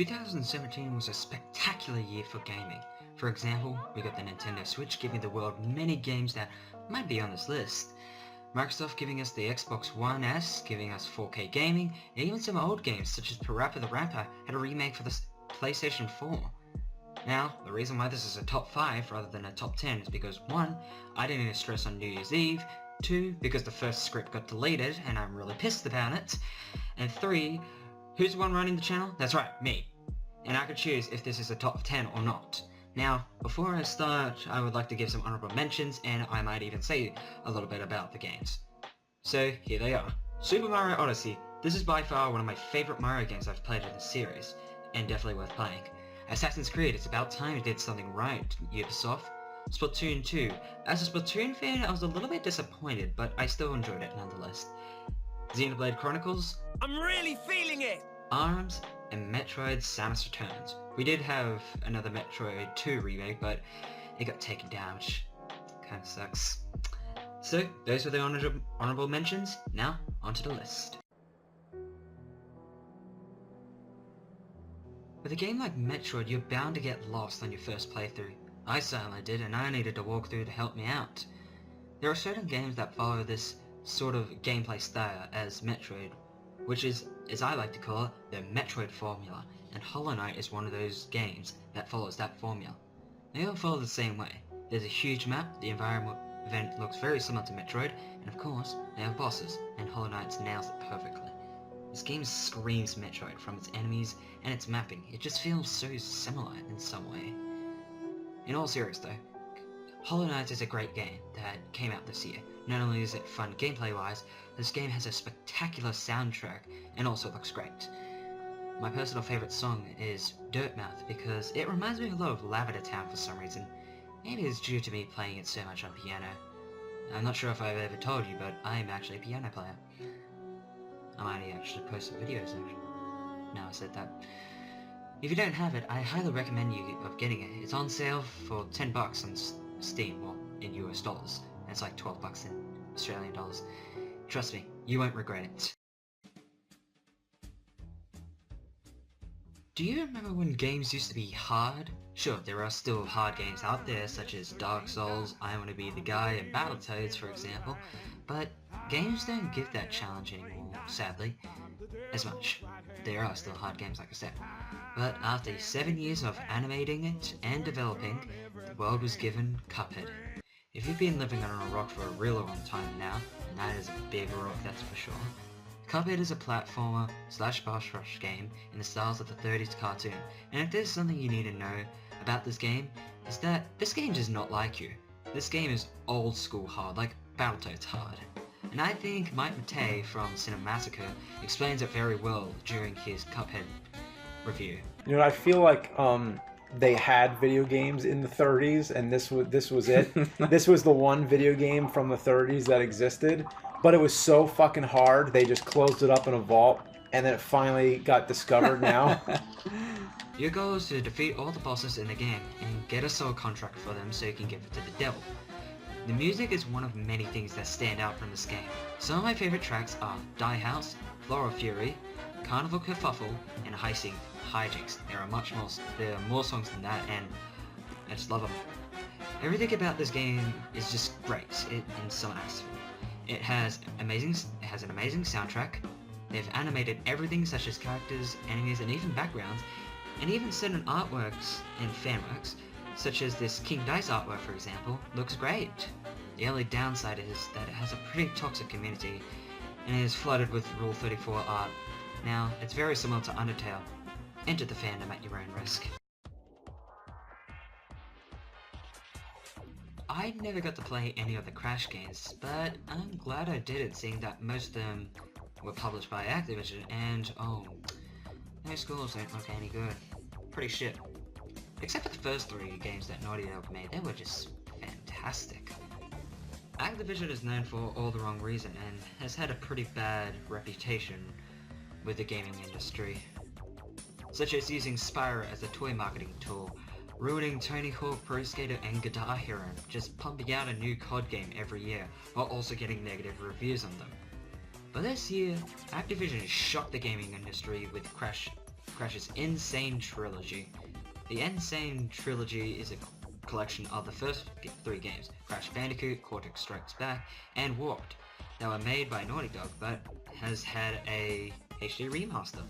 2017 was a spectacular year for gaming. For example, we got the Nintendo Switch giving the world many games that might be on this list. Microsoft giving us the Xbox One S, giving us 4K gaming, and even some old games such as Parappa the Rapper had a remake for the PlayStation 4. Now, the reason why this is a top 5 rather than a top 10 is because 1. I didn't need to stress on New Year's Eve, 2. Because the first script got deleted and I'm really pissed about it, and 3. Who's the one running the channel? That's right, me. And I could choose if this is a top 10 or not. Now, before I start, I would like to give some honorable mentions, and I might even say a little bit about the games. So, here they are. Super Mario Odyssey. This is by far one of my favourite Mario games I've played in the series, and definitely worth playing. Assassin's Creed, it's about time you did something right, Ubisoft. Splatoon 2. As a Splatoon fan, I was a little bit disappointed, but I still enjoyed it nonetheless. Xenoblade Chronicles. I'm really feeling it! ARMS, and Metroid Samus Returns. We did have another Metroid 2 remake, but it got taken down, which kinda sucks. So, those were the honorable mentions. Now, onto the list. With a game like Metroid, you're bound to get lost on your first playthrough. I certainly did, and I needed a walkthrough to help me out. There are certain games that follow this sort of gameplay style as Metroid, which is, as I like to call it, the Metroid formula, and Hollow Knight is one of those games that follows that formula. They all follow the same way. There's a huge map, the environment looks very similar to Metroid, and of course, they have bosses, and Hollow Knight nails it perfectly. This game screams Metroid from its enemies and its mapping. It just feels so similar in some way. In all seriousness though, Hollow Knight is a great game that came out this year. Not only is it fun gameplay-wise, this game has a spectacular soundtrack and also looks great. My personal favourite song is Dirtmouth because it reminds me a lot of Lavender Town for some reason. Maybe it's due to me playing it so much on piano. I'm not sure if I've ever told you, but I'm actually a piano player. I might actually post some videos now I said that. If you don't have it, I highly recommend you of getting it. It's on sale for $10 on Steam, well, in US dollars. It's like $12 in Australian dollars. Trust me, you won't regret it. Do you remember when games used to be hard? Sure, there are still hard games out there such as Dark Souls, I Wanna Be the Guy, and Battletoads for example, but games don't give that challenge anymore, sadly, as much. There are still hard games like I said, but after 7 years of animating it and developing, the world was given Cuphead. If you've been living under a rock for a real long time now, and that is a big rock that's for sure, Cuphead is a platformer / boss rush game in the styles of the 30s cartoon, and if there's something you need to know about this game, is that this game does not like you. This game is old school hard, like Battletoads hard. And I think Mike Matei from Cinemassacre explains it very well during his Cuphead review. You know, I feel like they had video games in the 30s, and this was it. This was the one video game from the 30s that existed, but it was so fucking hard, they just closed it up in a vault, and then it finally got discovered now. Your goal is to defeat all the bosses in the game, and get a soul contract for them so you can give it to the devil. The music is one of many things that stand out from this game. Some of my favourite tracks are Die House, Floral Fury, Carnival Kerfuffle, and Hijinks. There are more songs than that, and I just love them. Everything about this game is just great in some aspects. It has an amazing soundtrack. They've animated everything such as characters, enemies, and even backgrounds, and even certain artworks and fanworks, such as this King Dice artwork for example, looks great. The only downside is that it has a pretty toxic community, and it is flooded with Rule 34 art. Now, it's very similar to Undertale. Enter the fandom at your own risk. I never got to play any of the Crash games, but I'm glad I did, seeing that most of them were published by Activision, and those scores don't look any good. Pretty shit. Except for the first 3 games that Naughty Dog made, they were just fantastic. Activision is known for all the wrong reason, and has had a pretty bad reputation with the gaming industry, such as using Spyro as a toy marketing tool, ruining Tony Hawk Pro Skater and Guitar Hero, just pumping out a new COD game every year, while also getting negative reviews on them. But this year, Activision shocked the gaming industry with Crash Crash's Insane Trilogy. The Insane Trilogy is a collection of the first 3 games, Crash Bandicoot, Cortex Strikes Back, and Warped, that were made by Naughty Dog, but has had a HD remaster.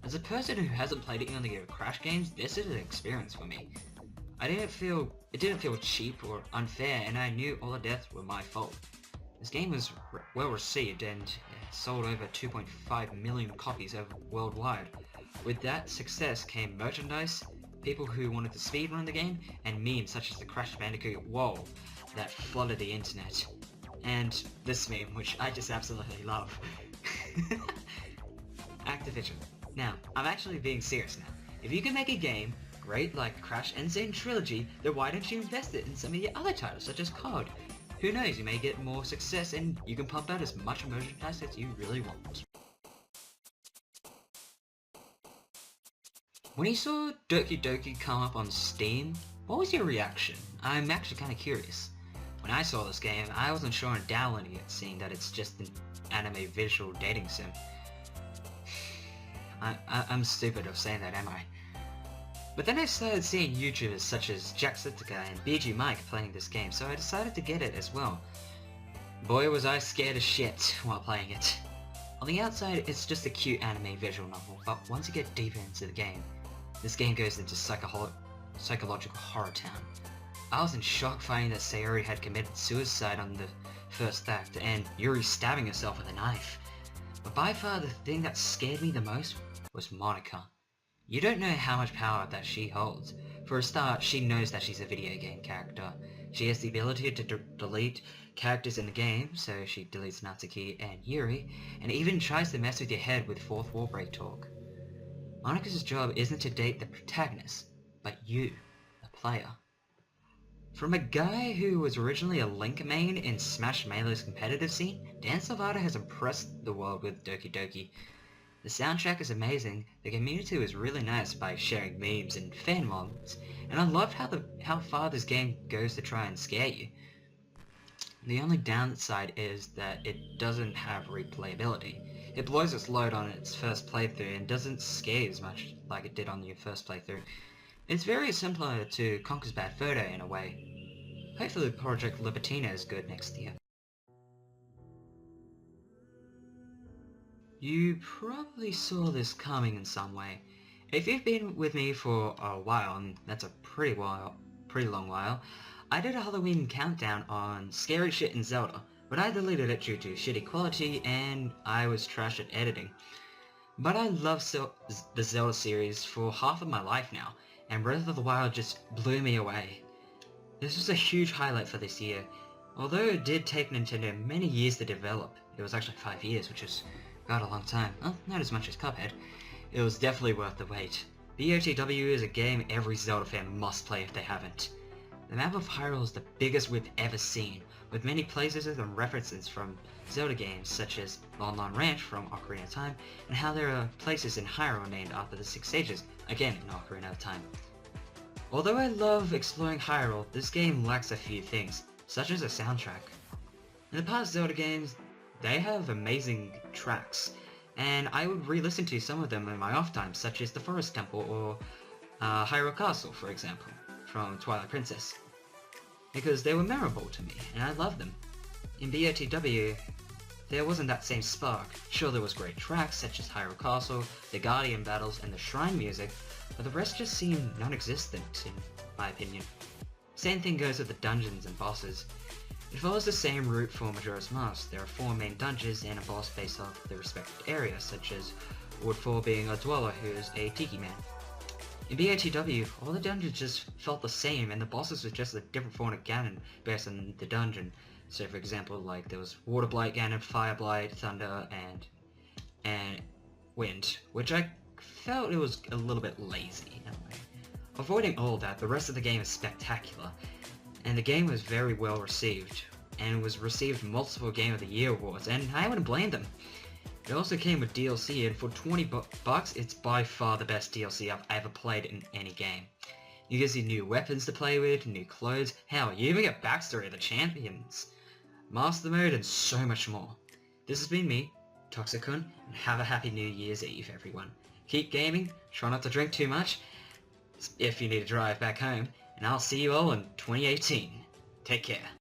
As a person who hasn't played any of the Crash games, this is an experience for me. It didn't feel cheap or unfair, and I knew all the deaths were my fault. This game was well received and sold over 2.5 million copies worldwide. With that success came merchandise, people who wanted to speedrun the game, and memes such as the Crash Bandicoot wall that flooded the internet. And this meme, which I just absolutely love. Activision. Now, I'm actually being serious now. If you can make a game great like Crash Insane Trilogy, then why don't you invest it in some of your other titles such as COD? Who knows, you may get more success and you can pump out as much merchandise as you really want. When you saw Doki Doki come up on Steam, what was your reaction? I'm actually kinda curious. When I saw this game, I wasn't sure on downloading it, seeing that it's just an anime visual dating sim. I'm stupid of saying that, am I? But then I started seeing YouTubers such as Jacksepticeye and BG Mike playing this game, so I decided to get it as well. Boy was I scared as shit while playing it. On the outside, it's just a cute anime visual novel, but once you get deeper into the game, this game goes into psychological horror town. I was in shock finding that Sayori had committed suicide on the first act, and Yuri stabbing herself with a knife. But by far the thing that scared me the most was Monica. You don't know how much power that she holds. For a start, she knows that she's a video game character. She has the ability to delete characters in the game, so she deletes Natsuki and Yuri, and even tries to mess with your head with fourth wall break talk. Monica's job isn't to date the protagonist, but you, the player. From a guy who was originally a Link main in Smash Melee's competitive scene, Dan Salvato has impressed the world with Doki Doki. The soundtrack is amazing, the community was really nice by sharing memes and fan moments, and I loved how far this game goes to try and scare you. The only downside is that it doesn't have replayability. It blows its load on its first playthrough and doesn't scare as much like it did on your first playthrough. It's very similar to Conker's Bad Photo in a way. Hopefully Project Libertina is good next year. You probably saw this coming in some way. If you've been with me for a while, and that's a pretty long while, I did a Halloween countdown on scary shit in Zelda, but I deleted it due to shitty quality and I was trash at editing. But I love the Zelda series for half of my life now, and Breath of the Wild just blew me away. This was a huge highlight for this year. Although it did take Nintendo many years to develop, it was actually 5 years, which is a long time. Well, not as much as Cuphead. It was definitely worth the wait. BOTW is a game every Zelda fan must play if they haven't. The map of Hyrule is the biggest we've ever seen, with many places and references from Zelda games such as Lon Lon Ranch from Ocarina of Time, and how there are places in Hyrule named after the 6 stages, again in Ocarina of Time. Although I love exploring Hyrule, this game lacks a few things, such as a soundtrack. In the past Zelda games, they have amazing tracks, and I would re-listen to some of them in my off time, such as the Forest Temple or Hyrule Castle, for example, from Twilight Princess, because they were memorable to me, and I loved them. In BOTW, there wasn't that same spark. Sure, there was great tracks, such as Hyrule Castle, the Guardian battles, and the shrine music, but the rest just seemed non-existent, in my opinion. Same thing goes with the dungeons and bosses. It follows the same route for Majora's Mask. There are 4 main dungeons and a boss based off the respective area, such as Woodfall being a dweller who is a tiki man. In BOTW, all the dungeons just felt the same, and the bosses were just a different form of Ganon based on the dungeon. So for example, like there was Water Blight Ganon, Fire Blight, Thunder, and Wind, which I felt it was a little bit lazy in a way. Avoiding all that, the rest of the game is spectacular, and the game was very well received, and was received multiple Game of the Year awards, and I wouldn't blame them. It also came with DLC, and for 20 bucks, it's by far the best DLC I've ever played in any game. You get new weapons to play with, new clothes, hell, you even get backstory of the champions, master mode, and so much more. This has been me, Toxicon, and have a happy New Year's Eve, everyone. keep gaming, try not to drink too much, if you need to drive back home, and I'll see you all in 2018. Take care.